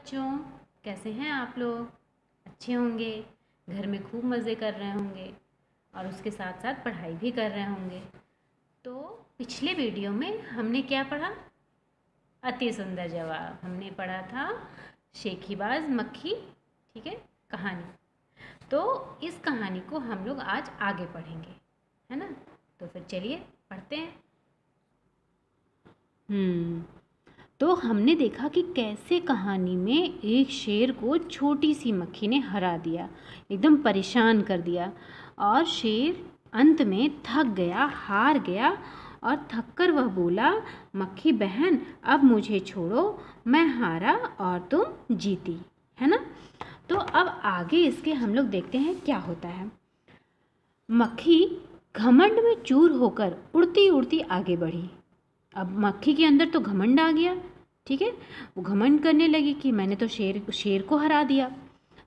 बच्चों, कैसे हैं आप लोग? अच्छे होंगे, घर में खूब मज़े कर रहे होंगे और उसके साथ साथ पढ़ाई भी कर रहे होंगे। तो पिछले वीडियो में हमने क्या पढ़ा? अति सुंदर जवाब। हमने पढ़ा था शेखीबाज मक्खी, ठीक है, कहानी। तो इस कहानी को हम लोग आज आगे पढ़ेंगे, है ना? तो फिर चलिए पढ़ते हैं। तो हमने देखा कि कैसे कहानी में एक शेर को छोटी सी मक्खी ने हरा दिया, एकदम परेशान कर दिया। और शेर अंत में थक गया, हार गया और थककर वह बोला, मक्खी बहन अब मुझे छोड़ो, मैं हारा और तुम जीती, है ना? तो अब आगे इसके हम लोग देखते हैं क्या होता है। मक्खी घमंड में चूर होकर उड़ती उड़ती आगे बढ़ी। अब मक्खी के अंदर तो घमंड आ गया, ठीक है। वो घमंड करने लगी कि मैंने तो शेर को हरा दिया।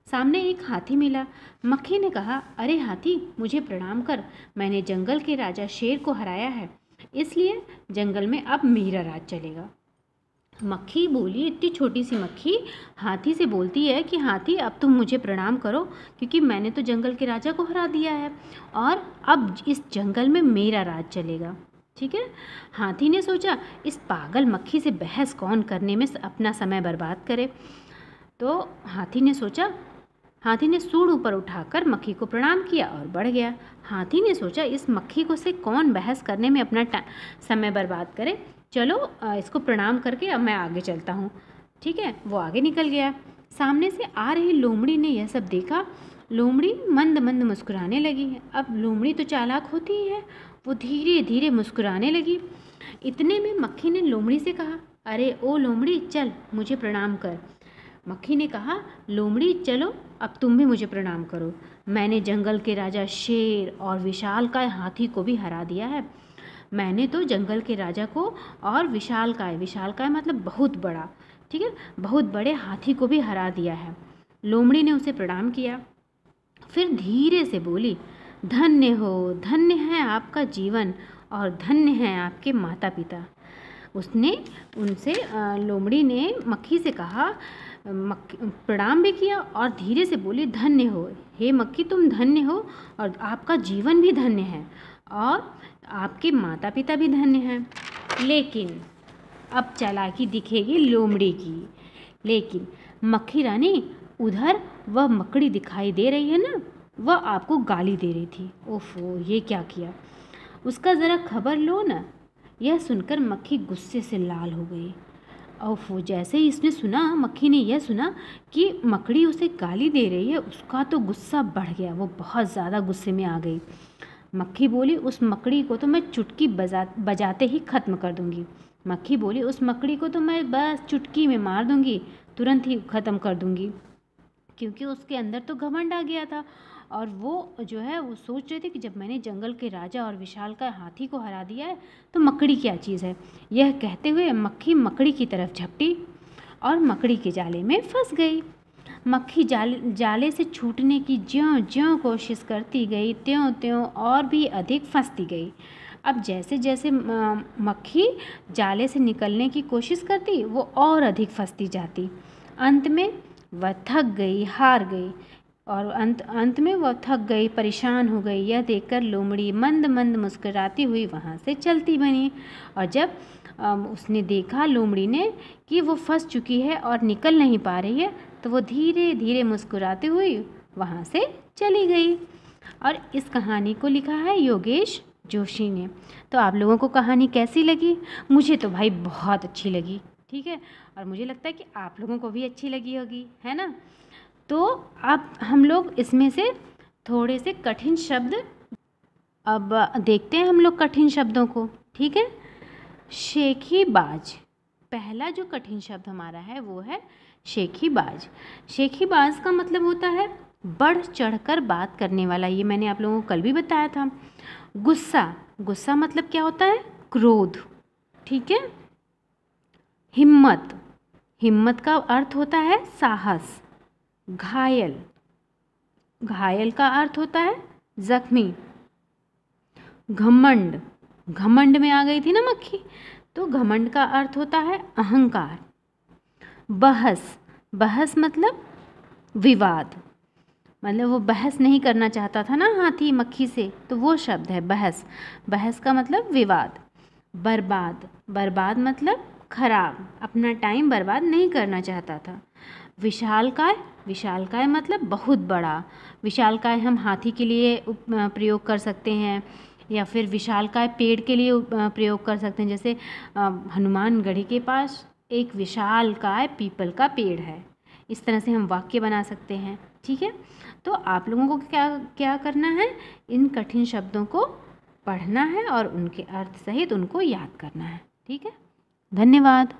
सामने एक हाथी मिला। मक्खी ने कहा, अरे हाथी, मुझे प्रणाम कर, मैंने जंगल के राजा शेर को हराया है, इसलिए जंगल में अब मेरा राज चलेगा। मक्खी बोली, इतनी छोटी सी मक्खी हाथी से बोलती है कि हाथी अब तुम मुझे प्रणाम करो, क्योंकि मैंने तो जंगल के राजा को हरा दिया है और अब इस जंगल में मेरा राज चलेगा, ठीक है। हाथी ने सोचा, इस पागल मक्खी से बहस कौन करने में अपना समय बर्बाद करे। तो हाथी ने सूंड ऊपर उठाकर मक्खी को प्रणाम किया और बढ़ गया। हाथी ने सोचा, इस मक्खी को से कौन बहस करने में अपना समय बर्बाद करे, चलो इसको प्रणाम करके अब मैं आगे चलता हूँ, ठीक है। वो आगे निकल गया। सामने से आ रही लोमड़ी ने यह सब देखा। लोमड़ी मंद मंद मुस्कुराने लगी। अब लोमड़ी तो चालाक होती ही है, वो धीरे धीरे मुस्कुराने लगी। इतने में मक्खी ने लोमड़ी से कहा, अरे ओ लोमड़ी, चल मुझे प्रणाम कर। मक्खी ने कहा, लोमड़ी चलो अब तुम भी मुझे प्रणाम करो, मैंने जंगल के राजा शेर और विशालकाय हाथी को भी हरा दिया है। मैंने तो जंगल के राजा को और विशालकाय मतलब बहुत बड़ा, ठीक है, बहुत बड़े हाथी को भी हरा दिया है। लोमड़ी ने उसे प्रणाम किया, फिर धीरे से बोली, धन्य हो, धन्य है आपका जीवन और धन्य हैं आपके माता पिता। लोमड़ी ने मक्खी से कहा, प्रणाम भी किया और धीरे से बोली, धन्य हो, हे मक्खी तुम धन्य हो और आपका जीवन भी धन्य है और आपके माता पिता भी धन्य हैं। लेकिन अब चालाकी दिखेगी लोमड़ी की। लेकिन मक्खी रानी, उधर वह मकड़ी दिखाई दे रही है ना, वह आपको गाली दे रही थी। ओफो, ये क्या किया, उसका ज़रा खबर लो ना। यह सुनकर मक्खी गुस्से से लाल हो गई। ओफो, जैसे ही इसने सुना, मक्खी ने यह सुना कि मकड़ी उसे गाली दे रही है, उसका तो गुस्सा बढ़ गया, वो बहुत ज़्यादा गुस्से में आ गई। मक्खी बोली, उस मकड़ी को तो मैं चुटकी बजाते ही ख़त्म कर दूंगी। मक्खी बोली, उस मकड़ी को तो मैं बस चुटकी में मार दूंगी, तुरंत ही ख़त्म कर दूंगी, क्योंकि उसके अंदर तो घमंड आ गया था और वो जो है वो सोच रहे थे कि जब मैंने जंगल के राजा और विशालकाय हाथी को हरा दिया है तो मकड़ी क्या चीज़ है। यह कहते हुए मक्खी मकड़ी की तरफ झपटी और मकड़ी के जाले में फंस गई। मक्खी जाले से छूटने की ज्यों ज्यों कोशिश करती गई, त्यों त्यों और भी अधिक फंसती गई। अब जैसे जैसे मक्खी जाले से निकलने की कोशिश करती, वो और अधिक फंसती जाती। अंत में वह थक गई, हार गई और अंत में वह थक गई, परेशान हो गई। यह देखकर लोमड़ी मंद मंद मुस्कुराती हुई वहाँ से चलती बनी। और जब उसने देखा लोमड़ी ने कि वो फंस चुकी है और निकल नहीं पा रही है, तो वो धीरे धीरे मुस्कुराती हुई वहाँ से चली गई। और इस कहानी को लिखा है योगेश जोशी ने। तो आप लोगों को कहानी कैसी लगी? मुझे तो भाई बहुत अच्छी लगी, ठीक है, और मुझे लगता है कि आप लोगों को भी अच्छी लगी होगी, है ना? तो अब हम लोग इसमें से थोड़े से कठिन शब्द अब देखते हैं हम लोग कठिन शब्दों को, ठीक है। शेखीबाज, पहला जो कठिन शब्द हमारा है वो है शेखीबाज। शेखीबाज का मतलब होता है बढ़ चढ़कर बात करने वाला। ये मैंने आप लोगों को कल भी बताया था। गुस्सा, गुस्सा मतलब क्या होता है? क्रोध, ठीक है। हिम्मत, हिम्मत का अर्थ होता है साहस। घायल, घायल का अर्थ होता है जख्मी। घमंड, घमंड में आ गई थी ना मक्खी, तो घमंड का अर्थ होता है अहंकार। बहस, बहस मतलब विवाद, मतलब वो बहस नहीं करना चाहता था ना हाथी मक्खी से, तो वो शब्द है बहस। बहस का मतलब विवाद। बर्बाद, बर्बाद मतलब खराब, अपना टाइम बर्बाद नहीं करना चाहता था। विशालकाय, विशालकाय मतलब बहुत बड़ा। विशालकाय हम हाथी के लिए प्रयोग कर सकते हैं, या फिर विशालकाय पेड़ के लिए प्रयोग कर सकते हैं। जैसे हनुमानगढ़ी के पास एक विशालकाय पीपल का पेड़ है, इस तरह से हम वाक्य बना सकते हैं। ठीक है, तो आप लोगों को क्या क्या करना है, इन कठिन शब्दों को पढ़ना है और उनके अर्थ सहित उनको याद करना है। ठीक है, धन्यवाद।